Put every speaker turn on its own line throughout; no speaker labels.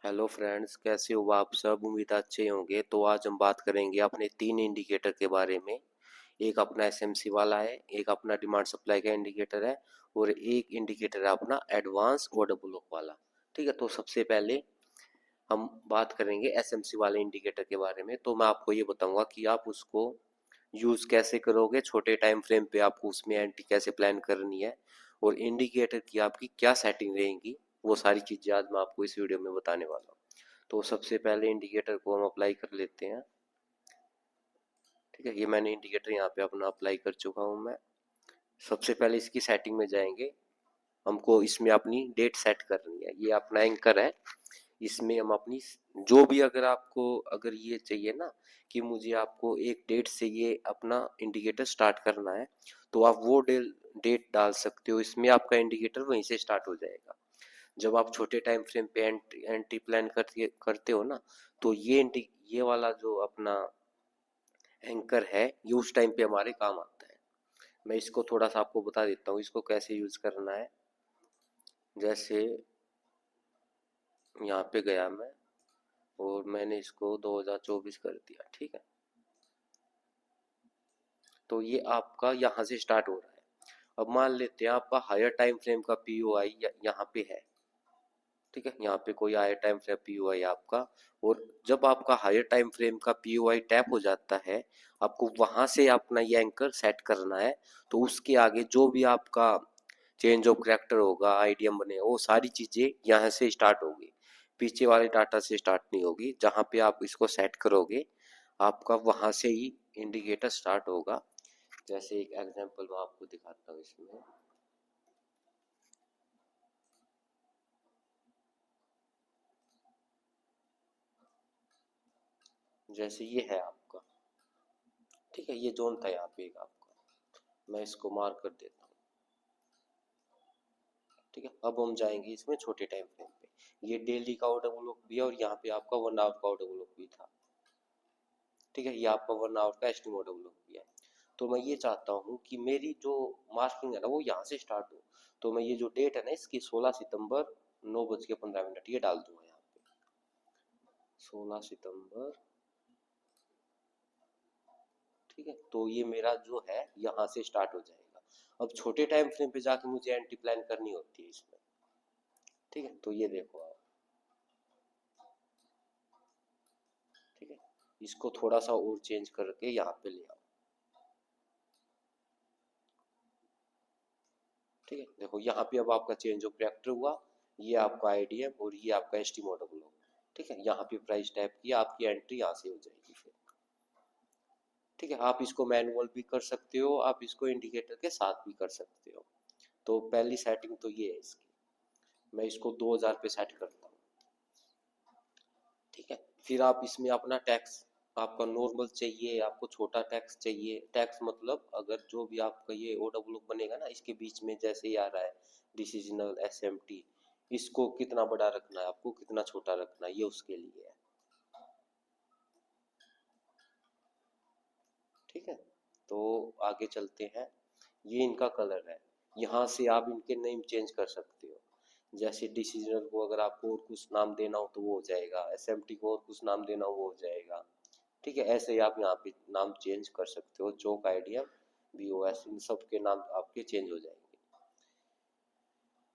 Hello friends, कैसे हो आप सब। उम्मीद है अच्छे होंगे। तो आज हम बात करेंगे अपने तीन इंडिकेटर के बारे में। एक अपना एसएमसी वाला है, एक अपना डिमांड सप्लाई का इंडिकेटर है, और एक इंडिकेटर है अपना एडवांस ऑर्डर ब्लॉक वाला। ठीक है, तो सबसे पहले हम बात करेंगे एसएमसी वाले इंडिकेटर के बारे में। तो मैं आपको ये बताऊंगा कि आप उसको यूज कैसे करोगे, छोटे टाइम फ्रेम पे आपको उसमें एंट्री कैसे प्लान करनी है, और इंडिकेटर की आपकी क्या सेटिंग रहेंगी, वो सारी चीजें आज मैं आपको इस वीडियो में बताने वाला हूँ। तो सबसे पहले इंडिकेटर को हम अप्लाई कर लेते हैं। ठीक है, ये मैंने इंडिकेटर यहाँ पे अपना अप्लाई कर चुका हूँ मैं। सबसे पहले इसकी सेटिंग में जाएंगे। हमको इसमें अपनी डेट सेट करनी है। ये अपना एंकर है, इसमें हम अपनी जो भी, अगर आपको अगर ये चाहिए ना कि मुझे आपको एक डेट से ये अपना इंडिकेटर स्टार्ट करना है, तो आप वो डेट डाल सकते हो। इसमें आपका इंडिकेटर वहीं से स्टार्ट हो जाएगा। जब आप छोटे टाइम फ्रेम पे एंट्री प्लान करते हो ना, तो ये वाला जो अपना एंकर है, ये उस टाइम पे हमारे काम आता है। मैं इसको थोड़ा सा आपको बता देता हूँ इसको कैसे यूज करना है। जैसे यहाँ पे गया मैं, और मैंने इसको 2024 कर दिया। ठीक है, तो ये आपका यहाँ से स्टार्ट हो रहा है। अब मान लेते हैं आपका हायर टाइम फ्रेम का पीओआई यहाँ पे है। ठीक है, यहाँ पे कोई हायर टाइम फ्रेम पीओआई आपका, और जब आपका हायर टाइम फ्रेम का पीओआई टैप हो जाता है, आपको वहां से अपना ये एंकर सेट करना है। तो उसके आगे जो भी आपका चेंज ऑफ करैक्टर होगा, आईडीएम बने, वो सारी चीजें यहाँ से स्टार्ट होगी। पीछे वाले डाटा से स्टार्ट नहीं होगी। जहाँ पे आप इसको सेट करोगे, आपका वहां से ही इंडिकेटर स्टार्ट होगा। जैसे एक एग्जांपल मैं आपको दिखाता हूँ इसमें। जैसे ये है आपका, ठीक है, ये जोन था यहाँ पे एक आपका। मैं इसको मार्क कर देता हूँ। ठीक है, अब हम जाएंगे इसमें छोटे टाइम फ्रेम पे। ये डेली का ऑर्डर ब्लॉक भी है, और यहाँ पे आपका 1 आवर का ऑर्डर ब्लॉक भी था। ठीक है, ये आपका 1 आवर का एस्टिमेट ऑर्डर ब्लॉक भी है। तो मैं ये चाहता हूँ कि मेरी जो मार्किंग है ना, वो यहाँ से स्टार्ट हो। तो मैं ये जो डेट है ना इसकी, 16 सितंबर 9:15 ये डाल दूंगा यहाँ पे। 16 सितंबर। ठीक है, तो ये मेरा जो है यहाँ से स्टार्ट हो जाएगा। अब छोटे टाइम फ्रेम पे जाके मुझे एंटी प्लान करनी होती है इसमें। ठीक है, तो ये देखो आप। ठीक है, इसको थोड़ा सा और चेंज करके यहाँ पे ले आओ। ठीक है, देखो यहाँ पे अब आपका चेंज ऑफ कैरेक्टर हुआ। ये आपका आईडीएम और ये आपका एस्टिमेटेबल हो। ठीक है, यहाँ पे प्राइस टैप किया, आपकी एंट्री यहाँ से हो जाएगी फिर। ठीक है, आप इसको मैनुअल भी कर सकते हो, आप इसको इंडिकेटर के साथ भी कर सकते हो। तो पहली सेटिंग तो ये है इसकी। मैं इसको 2000 पे सेट करता हूँ। ठीक है, फिर आप इसमें अपना टैक्स, आपका नॉर्मल चाहिए, आपको छोटा टैक्स चाहिए। टैक्स मतलब अगर जो भी आपका ये ओडब्ल्यू बनेगा ना, इसके बीच में जैसे ही आ रहा है डिसीजनल एसएमटी, इसको कितना बड़ा रखना है, आपको कितना छोटा रखना है, ये उसके लिए है। ठीक है, तो आगे चलते हैं। ये इनका कलर है। यहाँ से आप इनके नेम चेंज कर सकते हो। जैसे डिसीजनल को अगर आपको और कुछ नाम देना हो तो वो हो जाएगा, एसएमटी को और कुछ नाम देना हो वो हो जाएगा। ठीक है, ऐसे ही आप यहाँ पे नाम चेंज कर सकते हो। चौक आइडिया, बीओएस, इन सब के नाम आपके चेंज हो जाएंगे।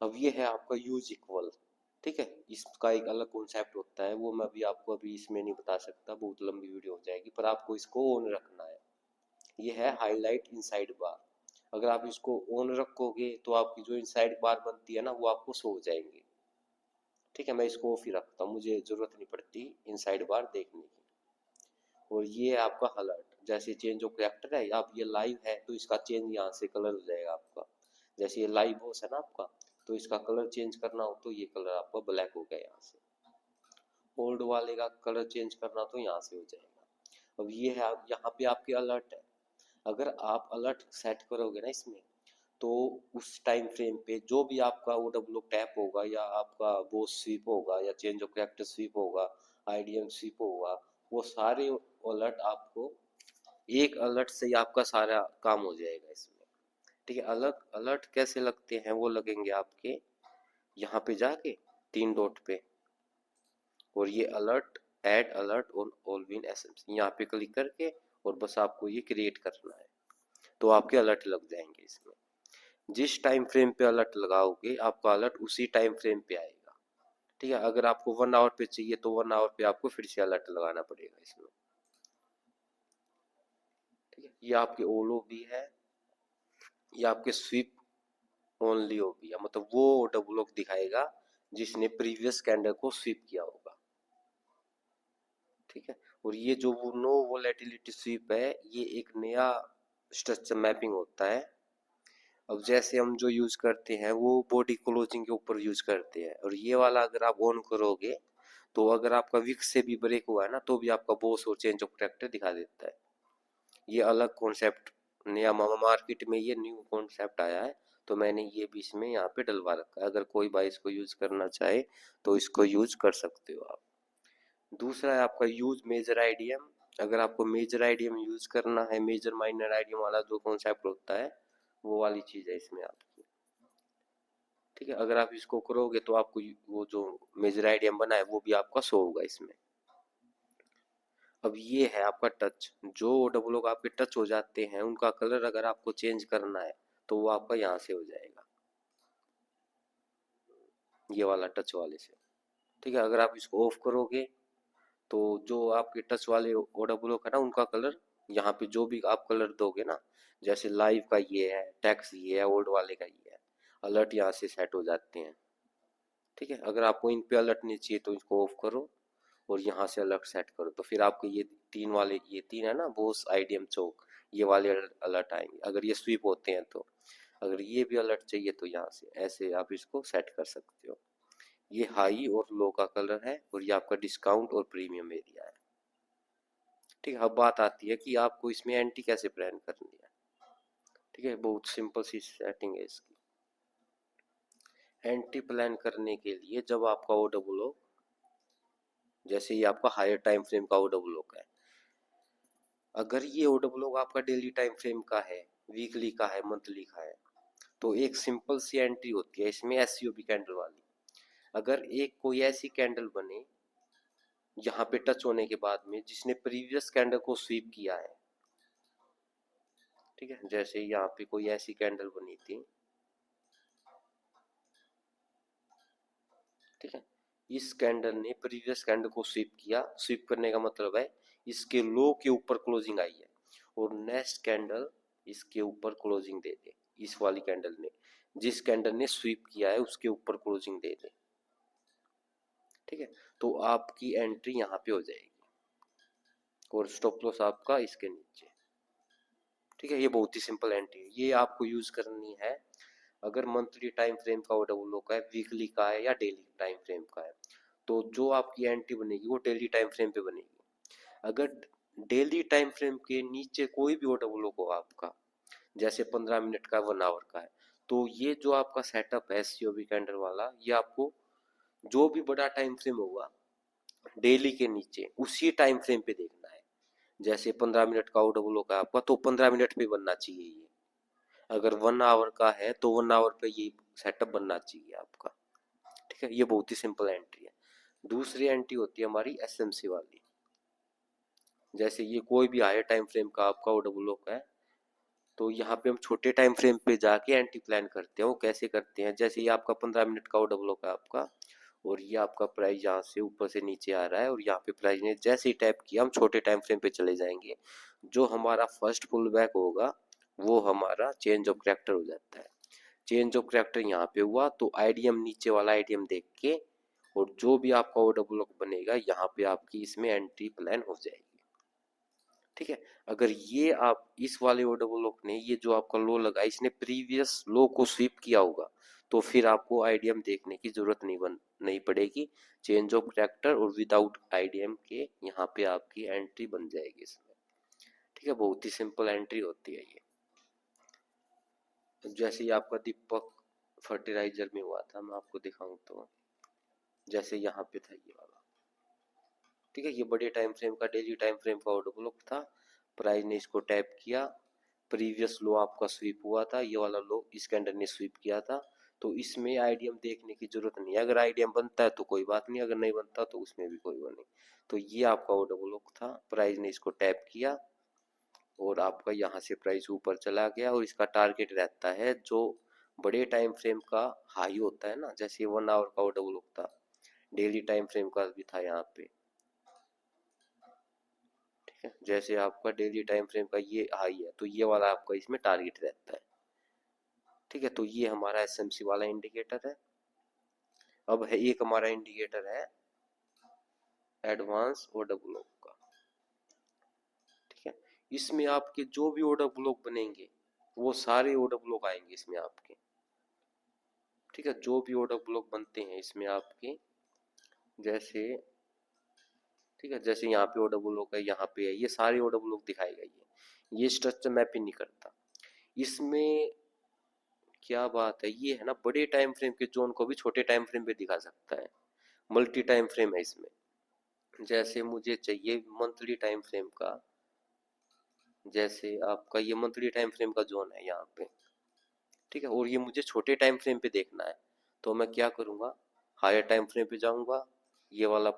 अब ये है आपका यूज इक्वल। ठीक है, इसका एक अलग कॉन्सेप्ट होता है, वो मैं भी आपको अभी इसमें नहीं बता सकता, बहुत लंबी वीडियो हो जाएगी। पर आपको इसको ऑन रखना है। ये है हाईलाइट इनसाइड बार। अगर आप इसको ऑन रखोगे तो आपकी जो इनसाइड बार बनती है ना, वो आपको शो हो जाएंगे। ठीक है, मैं इसको ऑफ ही रखता हूँ, मुझे जरूरत नहीं पड़ती इनसाइड बार देखने की। और ये है आपका अलर्ट। जैसे चेंज ऑफ कैरेक्टर है, आप ये लाइव है तो इसका चेंज यहाँ से कलर हो जाएगा आपका। जैसे ये लाइव बॉस है ना आपका, तो इसका कलर चेंज करना हो तो ये कलर आपका ब्लैक हो गया यहाँ से। ओल्ड वाले का कलर चेंज करना तो यहाँ से हो जाएगा। अब ये है यहाँ पे आपके अलर्ट है। अगर आप अलर्ट सेट करोगे ना इसमें, तो उस टाइम फ्रेम पे जो भी आपका ओ डब्ल्यू टैप होगा, या आपका बोस स्वीप होगा, या चेंज ऑफ कैरेक्टर स्वीप होगा, आईडीएम स्वीप होगा, वो सारे अलर्ट आपको एक अलर्ट से ही आपका सारा काम हो जाएगा इसमें। ठीक है, अलग अलर्ट कैसे लगते हैं, वो लगेंगे आपके यहाँ पे जाके 3 डॉट पे। और ये alert, add alert on all win SMC, यहाँ पे क्लिक करके और बस आपको ये क्रिएट करना है, तो आपके अलर्ट लग जाएंगे इसमें। जिस टाइम फ्रेम पे अलर्ट लगाओगे आपका अलर्ट उसी टाइम फ्रेम पे आएगा। ठीक है, अगर आपको 1 आवर पे चाहिए तो 1 आवर पे आपको फिर से अलर्ट लगाना पड़ेगा इसमें। ठीक है, ये आपके ओलो भी है, ये आपके स्वीप ओनली हो भी है, मतलब वो डबल लॉक दिखाएगा जिसने प्रीवियस कैंडल को स्वीप किया होगा। ठीक है, और ये जो वो नो वोलेटिलिटी स्वीप है ये एक नया स्ट्रक्चर मैपिंग होता है। अब जैसे हम जो यूज करते हैं वो बॉडी क्लोजिंग के ऊपर यूज करते हैं, और ये वाला अगर आप ऑन करोगे तो अगर आपका विक से भी ब्रेक हुआ है ना तो भी आपका बॉस और चेंज ऑफ कैरेक्टर दिखा देता है। ये अलग कॉन्सेप्ट नया मार्केट में ये न्यू कॉन्सेप्ट आया है, तो मैंने ये भी इसमें यहाँ पे डलवा रखा है। अगर कोई भाई इसको यूज करना चाहे तो इसको यूज कर सकते हो आप। दूसरा है आपका यूज मेजर आईडीएम। अगर आपको मेजर आईडीएम यूज करना है, मेजर माइनर आईडीएम वाला जो कॉन्सेप्ट होता है वो वाली चीज है इसमें आपकी। ठीक है, अगर आप इसको करोगे तो आपको वो जो मेजर आईडीएम बना है वो भी आपका शो होगा इसमें। अब ये है आपका टच, जो डबल लोग आपके टच हो जाते हैं उनका कलर अगर आपको चेंज करना है तो वो आपका यहाँ से हो जाएगा, ये वाला टच वाले से। ठीक है, अगर आप इसको ऑफ करोगे तो जो आपके टच वाले ओ डबल लोग है ना उनका कलर यहाँ पे जो भी आप कलर दोगे ना, जैसे लाइव का ये है, टैक्स ये है, ओल्ड वाले का ये है, अलर्ट यहाँ से सेट हो जाते हैं। ठीक है, अगर आपको इन पे अलर्ट नहीं चाहिए तो इसको ऑफ करो और यहाँ से अलर्ट सेट करो, तो फिर आपके ये तीन वाले, ये तीन है ना बोस आईडीएम चौक, ये वाले अलर्ट आएंगे अगर ये स्वीप होते हैं तो। अगर ये भी अलर्ट चाहिए तो यहाँ से ऐसे आप इसको सेट कर सकते हो। ये हाई और लो का कलर है और ये आपका डिस्काउंट और प्रीमियम एरिया है। ठीक है, अब बात आती है कि आपको इसमें एंटी कैसे प्लान करनी है। ठीक है, बहुत सिंपल सी सेटिंग है इसकी। एंटी प्लान करने के लिए जब आपका वो डबल हो, जैसे ये आपका हायर टाइम फ्रेम का वो डबल हो है, अगर ये ओ डबल ओ आपका डेली टाइम फ्रेम का है, वीकली का है, मंथली का है, तो एक सिंपल सी एंट्री होती है इसमें एससीओबी कैंडल वाली। अगर एक कोई ऐसी कैंडल बने यहाँ पे टच होने के बाद में जिसने प्रीवियस कैंडल को स्वीप किया है, ठीक है, जैसे यहाँ पे कोई ऐसी कैंडल बनी थी, ठीक है, इस कैंडल ने प्रीवियस कैंडल को स्वीप किया, स्वीप करने का मतलब है इसके लो के ऊपर क्लोजिंग आई है और नेक्स्ट कैंडल इसके ऊपर क्लोजिंग दे दे, इस वाली कैंडल ने, जिस कैंडल ने स्वीप किया है उसके ऊपर क्लोजिंग दे दे। ठीक है, तो आपकी एंट्री यहाँ पे हो जाएगी और स्टॉप लॉस आपका इसके नीचे। ठीक है, ये बहुत ही सिंपल एंट्री है, ये आपको यूज करनी है अगर मंथली टाइम फ्रेम का ऑर्डर लो का है, वीकली का है या डेली टाइम फ्रेम का है, तो जो आपकी एंट्री बनेगी वो डेली टाइम फ्रेम पे बनेगी। अगर डेली टाइम फ्रेम के नीचे कोई भी ऑर्डर ब्लॉक हो आपका, जैसे 15 मिनट का, 1 आवर का है, तो ये जो आपका सेटअप है एससीओबी कैंडल वाला, ये आपको जो भी बड़ा टाइम फ्रेम होगा डेली के नीचे उसी टाइम फ्रेम पे देखना है। जैसे 15 मिनट का ऑर्डर ब्लॉक है आपका तो 15 मिनट पे बनना चाहिए ये, अगर 1 आवर का है तो 1 आवर पे ये सेटअप बनना चाहिए आपका। ठीक है, ये बहुत ही सिंपल एंट्री है। दूसरी एंट्री होती है हमारी एसएमसी वाली। जैसे ये कोई भी हायर टाइम फ्रेम का आपका ऑर्डर ब्लॉक है, तो यहाँ पे हम छोटे टाइम फ्रेम पे जाके एंटी प्लान करते हैं। वो कैसे करते हैं, जैसे ये आपका 15 मिनट का ऑर्डर ब्लॉक है आपका, और ये आपका प्राइस यहाँ से ऊपर से नीचे आ रहा है और यहाँ पे प्राइस ने जैसे ही टैप किया हम छोटे टाइम फ्रेम पे चले जाएंगे, जो हमारा फर्स्ट पुल बैक होगा वो हमारा चेंज ऑफ कैरेक्टर हो जाता है। चेंज ऑफ कैरेक्टर यहाँ पे हुआ तो आईडीएम नीचे वाला आईडीएम देख के और जो भी आपका ऑर्डर ब्लॉक बनेगा यहाँ पे आपकी इसमें एंट्री प्लान हो जाएगी। ठीक है, अगर ये आप इस वाले ऑर्डर ब्लॉक ने ये जो आपका लो लगा इसने प्रीवियस लो को स्वीप किया होगा तो फिर आपको आईडीएम देखने की जरूरत नहीं पड़ेगी। चेंज ऑफ कैरेक्टर और विदाउट आईडीएम के यहाँ पे आपकी एंट्री बन जाएगी इसमें। ठीक है, बहुत ही सिंपल एंट्री होती है ये। जैसे ये आपका दीपक फर्टिलाइजर में हुआ था, मैं आपको दिखाऊं तो जैसे यहाँ पे था ये वाला। ठीक है, ये बड़े टाइम फ्रेम का, डेली टाइम फ्रेम का ऑर्डर ब्लॉक था, प्राइस ने इसको टैप किया, प्रीवियस लो आपका स्वीप हुआ था, ये वाला लो इस कैंडल ने स्वीप किया था, तो इसमें आईडीएम देखने की जरूरत नहीं है, अगर आईडीएम बनता है तो कोई बात नहीं, अगर नहीं बनता तो उसमें भी कोई वो नहीं। तो ये आपका ऑर्डर ब्लॉक था, प्राइस ने इसको टैप किया और आपका यहाँ से प्राइस ऊपर चला गया, और इसका टारगेट रहता है जो बड़े टाइम फ्रेम का हाई होता है ना, जैसे 1 आवर का ऑर्डर ब्लॉक था, डेली टाइम फ्रेम का भी था यहाँ पे, ठीक है। जैसे आपका डेली टाइम फ्रेम का ये हाई है तो ये वाला आपका इसमें टारगेट रहता है, ठीक है। तो ये हमारा एसएमसी वाला इंडिकेटर है। अब है एक हमारा इंडिकेटर है एडवांस ऑर्डर ब्लॉक का, ठीक है। इसमें आपके जो भी ऑर्डर ब्लॉक बनेंगे वो सारे ऑर्डर ब्लॉक आएंगे इसमें आपके, ठीक है। जो भी ऑर्डर ब्लॉक बनते हैं इसमें आपके, जैसे, ठीक है, जैसे यहाँ पे ऑर्डर ब्लॉक है, यहाँ पे है, ये सारे ऑर्डर ब्लॉक दिखाएगा ये स्ट्रक्चर मैपिंग नहीं करता। इसमें क्या बात है, ये है ना बड़े टाइम फ्रेम के जोन को भी छोटे टाइम फ्रेम पे दिखा सकता है, मल्टी टाइम फ्रेम है इसमें। जैसे मुझे चाहिए मंथली टाइम फ्रेम का, जैसे आपका ये मंथली टाइम फ्रेम का जोन है यहाँ पे, ठीक है, और ये मुझे छोटे टाइम फ्रेम पे देखना है, तो मैं क्या करूँगा, हायर टाइम फ्रेम पे जाऊँगा, ये वाला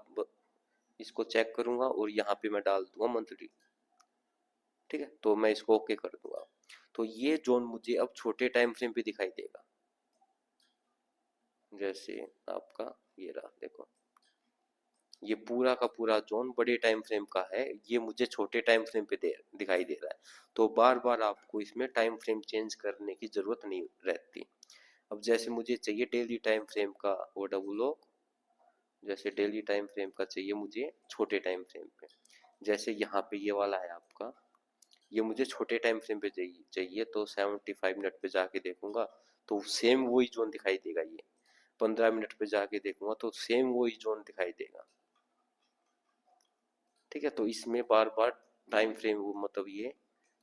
इसको चेक करूँगा और यहाँ पे मैं डाल दूंगा मंथली, ठीक है। तो मैं इसको ओके कर दूंगा, तो ये जोन मुझे अब छोटे टाइम फ्रेम पे दिखाई देगा। जैसे आपका ये रहा, देखो ये पूरा का पूरा जोन बड़े टाइम फ्रेम का है, ये मुझे छोटे टाइम फ्रेम पे दिखाई दे रहा है। तो बार बार आपको इसमें टाइम फ्रेम चेंज करने की जरूरत नहीं रहती। अब जैसे मुझे चाहिए डेली टाइम फ्रेम का ऑर्डर ब्लॉक, जैसे डेली टाइम फ्रेम का चाहिए मुझे छोटे टाइम फ्रेम पे, जैसे यहाँ पे ये वाला है आपका, ये मुझे छोटे टाइम फ्रेम पे चाहिए, तो 75 मिनट पे जाके देखूंगा तो सेम वही जोन दिखाई देगा। ये 15 मिनट पे जाके देखूंगा तो सेम वही जोन दिखाई देगा, ठीक है। तो इसमें बार बार टाइम फ्रेम वो मतलब ये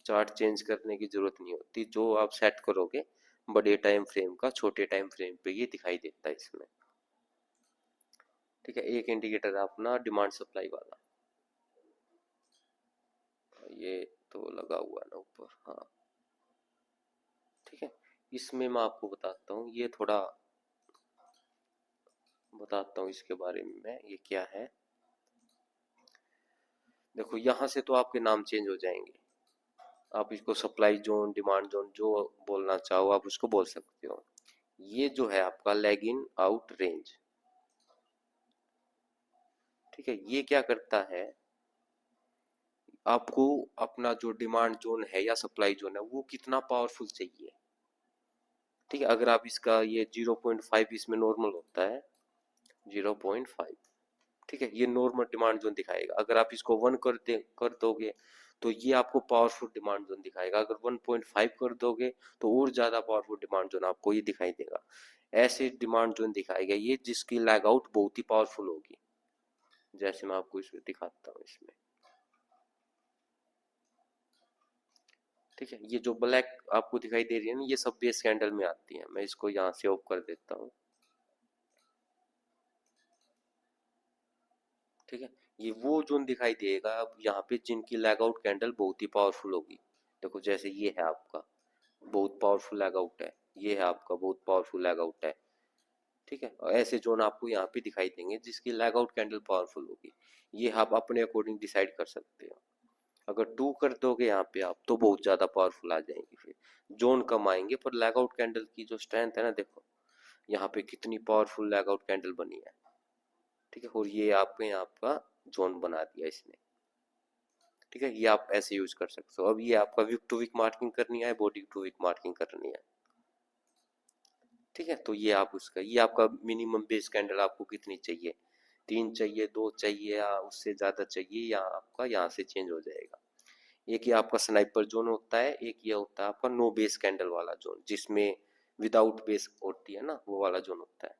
चार्ट चेंज करने की जरूरत नहीं होती, जो आप सेट करोगे बड़े टाइम फ्रेम का छोटे टाइम फ्रेम पे ये दिखाई देता है इसमें, ठीक है। एक इंडिकेटर है अपना डिमांड सप्लाई वाला, ये तो लगा हुआ है ना ऊपर, हाँ, ठीक है। इसमें मैं आपको बताता हूँ, ये थोड़ा बताता हूँ इसके बारे में मैं, ये क्या है। देखो यहाँ से तो आपके नाम चेंज हो जाएंगे, आप इसको सप्लाई जोन डिमांड जोन जो बोलना चाहो आप उसको बोल सकते हो। ये जो है आपका लैग इन आउट रेंज, ठीक है, ये क्या करता है, आपको अपना जो डिमांड जोन है या सप्लाई जोन है वो कितना पावरफुल चाहिए, ठीक है। अगर आप इसका ये 0.5 इसमें नॉर्मल होता है, 0.5, ठीक है, ये नॉर्मल डिमांड जोन दिखाएगा। अगर आप इसको 1 कर दोगे तो ये आपको पावरफुल डिमांड जोन दिखाएगा, अगर 1.5 कर दोगे तो और ज्यादा पावरफुल डिमांड जोन आपको ये दिखाई देगा। ऐसे डिमांड जोन दिखाएगा ये जिसकी लैग आउट बहुत ही पावरफुल होगी, जैसे मैं आपको इसमें दिखाता हूँ इसमें, ठीक है। ये जो ब्लैक आपको दिखाई दे रही है ना, ये सब बेस कैंडल में आती है, मैं इसको यहाँ से ऑफ कर देता हूँ, ठीक है। ये वो जोन दिखाई देगा अब यहाँ पे जिनकी लैग आउट कैंडल बहुत ही पावरफुल होगी। देखो जैसे ये है आपका बहुत पावरफुल लैग आउट है, ये है आपका बहुत पावरफुल लैग आउट है, ठीक है। और ऐसे जोन आपको यहाँ पे दिखाई देंगे जिसकी लैग आउट कैंडल पावरफुल होगी, ये आप अपने अकॉर्डिंग डिसाइड कर सकते हो। अगर 2 कर दोगे यहाँ पे आप तो बहुत ज्यादा पावरफुल आ जाएंगे, फिर जोन कम आएंगे पर लैग आउट कैंडल की जो स्ट्रेंथ है ना, देखो यहाँ पे कितनी पावरफुल लैग आउट कैंडल बनी है, ठीक है। और ये आपके यहाँ का जोन बना दिया इसने, ठीक है। ये आप ऐसे यूज कर सकते हो। अब ये आपका वीक टू वीक मार्किंग करनी है, बॉडी टू वीक मार्किंग करनी है, ठीक है। तो ये आप उसका, ये आपका मिनिमम बेस कैंडल आपको कितनी चाहिए, 3 चाहिए, 2 चाहिए या उससे ज्यादा चाहिए, या आपका यहाँ से चेंज हो जाएगा। एक ये आपका स्नाइपर जोन होता है, एक ये होता है आपका नो बेस कैंडल वाला जोन, जिसमें विदाउट बेस होती है ना, वो वाला जोन होता है।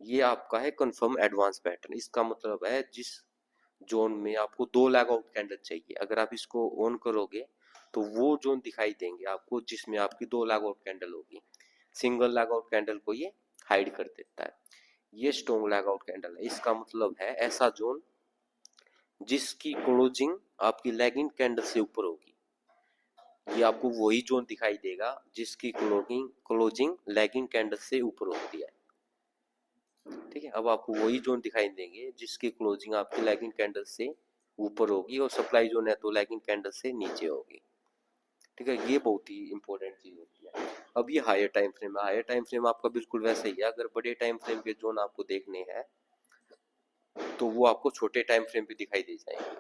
ये आपका है कंफर्म एडवांस पैटर्न, इसका मतलब है जिस जोन में आपको 2 लैग आउट कैंडल चाहिए, अगर आप इसको ऑन करोगे तो वो जोन दिखाई देंगे आपको जिसमें आपकी 2 लैग आउट कैंडल होगी। सिंगल लैग आउट कैंडल को ये हाइड कर देता है। ये स्ट्रॉन्ग लैग आउट कैंडल है, इसका मतलब है ऐसा जोन जिसकी क्लोजिंग आपकी लैगिंग कैंडल से ऊपर होगी, ये आपको वही जोन दिखाई देगा जिसकी क्लोजिंग लैगिंग कैंडल से ऊपर होती है। ठीक है, अब आपको वही जोन दिखाई देंगे जिसकी क्लोजिंग आपकी लैगिंग कैंडल से ऊपर होगी और सप्लाई जोन है तो लैगिंग कैंडल से नीचे होगी। ठीक है, ये बहुत ही इंपॉर्टेंट चीज होती है। अब ये हायर टाइम फ्रेम है, हायर टाइम फ्रेम आपका बिल्कुल वैसा ही है। अगर बड़े टाइम फ्रेम के जोन आपको देखने हैं तो वो आपको छोटे टाइम फ्रेम पे दिखाई दे जाएंगे।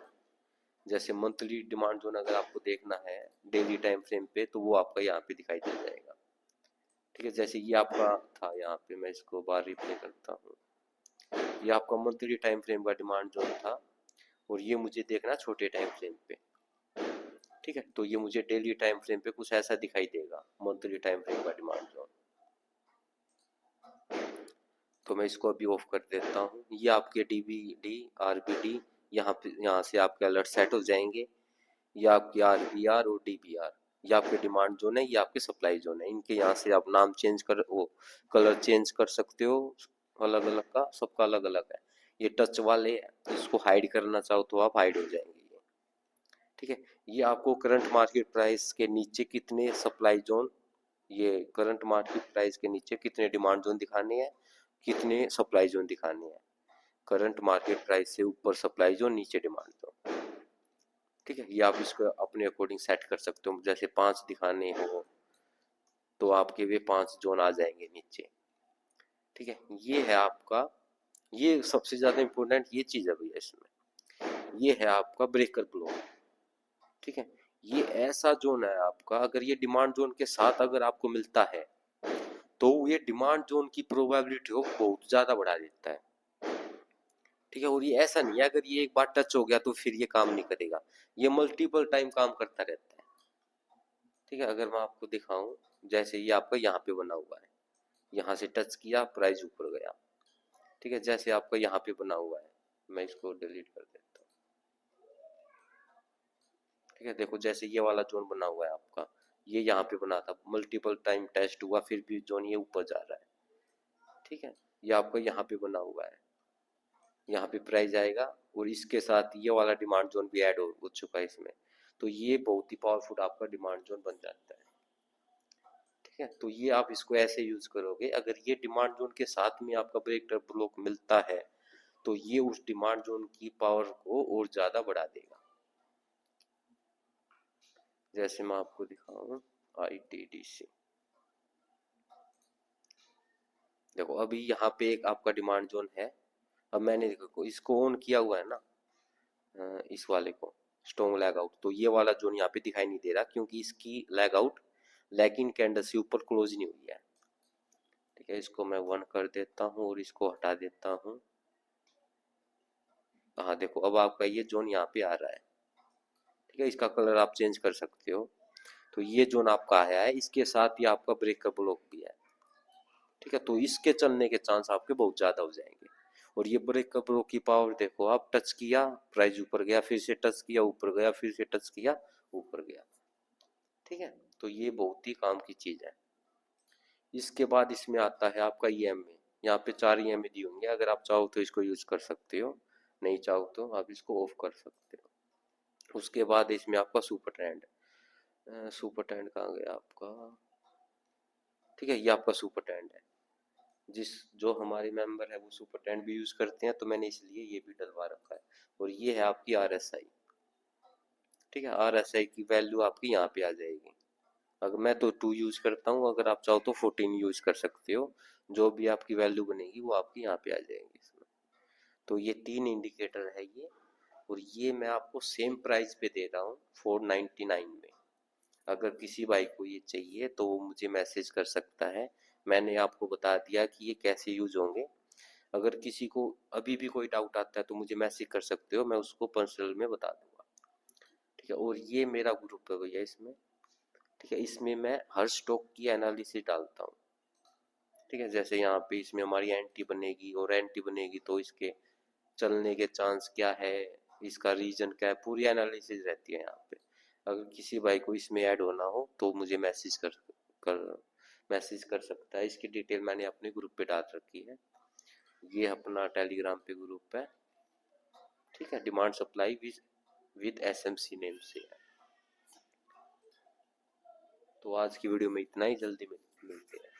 जैसे मंथली डिमांड जोन अगर आपको देखना है डेली टाइम फ्रेम पे तो वो आपका यहाँ पे दिखाई दे जाएगा। ठीक है, जैसे ये आपका था, यहाँ पे मैं इसको बार रिप्ले करता हूँ। ये आपका मंथली टाइम फ्रेम का डिमांड जोन था और ये मुझे देखना छोटे टाइम फ्रेम पे। ठीक है, तो ये मुझे डेली टाइम फ्रेम पे कुछ ऐसा दिखाई देगा मंथली टाइम फ्रेम का डिमांड जोन। तो मैं इसको अभी ऑफ कर देता हूँ। ये आपके डीबीडी आरबीडी यहाँ से आपके अलर्ट सेट हो जाएंगे। ये आपकी आरबीआर और डीबीआर, ये आपके डिमांड जोन है, ये आपके सप्लाई जोन है। इनके यहाँ से आप नाम चेंज कर वो कलर चेंज कर सकते हो। अलग अलग का सबका अलग अलग है। ये टच वाले इसको हाइड करना चाहो तो आप हाइड हो जाएंगे ये। ठीक है, ये आपको करंट मार्केट प्राइस के नीचे कितने सप्लाई जोन, ये करंट मार्केट प्राइस के नीचे कितने डिमांड जोन दिखाने हैं, कितने सप्लाई जोन दिखाने हैं। करंट मार्केट प्राइस से ऊपर सप्लाई जोन, नीचे डिमांड जोन। ठीक है, ये आप इसको अपने अकॉर्डिंग सेट कर सकते हो। जैसे 5 दिखाने हो तो आपके वे 5 जोन आ जाएंगे नीचे। ठीक है, ये है आपका, ये सबसे ज्यादा इंपॉर्टेंट ये चीज है भैया इसमें। ये है आपका ब्रेकर ब्लॉक। ठीक है, ये ऐसा जोन है आपका, अगर ये डिमांड जोन के साथ अगर आपको मिलता है तो ये डिमांड जोन की प्रोबेबिलिटी को बहुत ज्यादा बढ़ा देता है। ठीक है, और ये ऐसा नहीं है अगर ये एक बार टच हो गया तो फिर ये काम नहीं करेगा, ये मल्टीपल टाइम काम करता रहता है। ठीक है, अगर मैं आपको दिखाऊं, जैसे ये आपका यहाँ पे बना हुआ है, यहाँ से टच किया प्राइस ऊपर गया। ठीक है, जैसे आपका यहाँ पे बना हुआ है, मैं इसको डिलीट कर देता हूँ। ठीक है, देखो जैसे ये वाला जोन बना हुआ है आपका, ये यहाँ पे बना था, मल्टीपल टाइम टेस्ट हुआ फिर भी जोन ये ऊपर जा रहा है। ठीक है, ये आपका यहाँ पे बना हुआ है, यहाँ पे प्राइस आएगा और इसके साथ ये वाला डिमांड जोन भी ऐड हो चुका है इसमें। तो ये बहुत ही पावरफुल आपका डिमांड जोन बन जाता है। ठीक है, तो ये आप इसको ऐसे यूज करोगे, अगर ये डिमांड जोन के साथ में आपका ब्रेक ब्लॉक मिलता है तो ये उस डिमांड जोन की पावर को और ज्यादा बढ़ा देगा। जैसे मैं आपको दिखाऊं ITDC, देखो अभी यहाँ पे एक आपका डिमांड जोन है। अब मैंने देखो इसको ऑन किया हुआ है ना, इस वाले को स्ट्रॉन्ग लैग आउट, तो ये वाला जोन यहाँ पे दिखाई नहीं दे रहा क्योंकि इसकी लैग आउट लैगिंग कैंडल से ऊपर क्लोज नहीं हुई है। ठीक है, इसको मैं 1 कर देता हूँ और इसको हटा देता हूँ। हाँ देखो अब आपका ये जोन यहाँ पे आ रहा है। ठीक है, इसका कलर आप चेंज कर सकते हो। तो ये जोन आपका आया है, इसके साथ ही आपका ब्रेकर ब्लॉक भी है। ठीक है, तो इसके चलने के चांस आपके बहुत ज्यादा हो जाएंगे। और ये ब्रेकर ब्लॉक की पावर देखो, आप टच किया प्राइस ऊपर गया, फिर से टच किया ऊपर गया, फिर से टच किया ऊपर गया। ठीक है, तो ये बहुत ही काम की चीज है। इसके बाद इसमें आता है आपका EMA। यहाँ पे 4 EMA दी होंगे, अगर आप चाहो तो इसको यूज कर सकते हो, नहीं चाहो तो आप इसको ऑफ कर सकते हो। उसके बाद इसमें आपका सुपर ट्रेंड, सुपर ट्रेंड कहाँ गया आपका। ठीक है, ये आपका सुपर ट्रेंड है। जिस जो हमारे मेंबर है वो सुपर ट्रेंड भी यूज करते हैं तो मैंने इसलिए ये भी डलवा रखा है। और ये है आपकी RSI। ठीक है, RSI की वैल्यू आपकी यहाँ पे आ जाएगी। अगर मैं तो 2 यूज करता हूँ, अगर आप चाहो तो 14 यूज कर सकते हो। जो भी आपकी वैल्यू बनेगी वो आपकी यहाँ पे आ जाएगी इसमें। तो ये 3 इंडिकेटर है ये। और ये मैं आपको सेम प्राइस पे दे रहा हूँ 499 में। अगर किसी भाई को ये चाहिए तो वो मुझे मैसेज कर सकता है। मैंने आपको बता दिया कि ये कैसे यूज होंगे। अगर किसी को अभी भी कोई डाउट आता है तो मुझे मैसेज कर सकते हो, मैं उसको पर्सनल में बता दूंगा। ठीक है, और ये मेरा ग्रुप है भैया इसमें। ठीक है, इसमें मैं हर स्टॉक की एनालिसिस डालता हूँ। ठीक है, जैसे यहाँ पे इसमें हमारी एंटी बनेगी और एंटी बनेगी तो इसके चलने के चांस क्या है, इसका रीजन क्या है, पूरी एनालिसिस रहती है यहाँ पे। अगर किसी भाई को इसमें ऐड होना हो तो मुझे कर मैसेज कर सकता है। इसकी डिटेल मैंने अपने ग्रुप पे डाल रखी है। ये अपना टेलीग्राम पे ग्रुप है। ठीक है, demand supply with SMC name से है। तो आज की वीडियो में इतना ही, जल्दी मिलते हैं।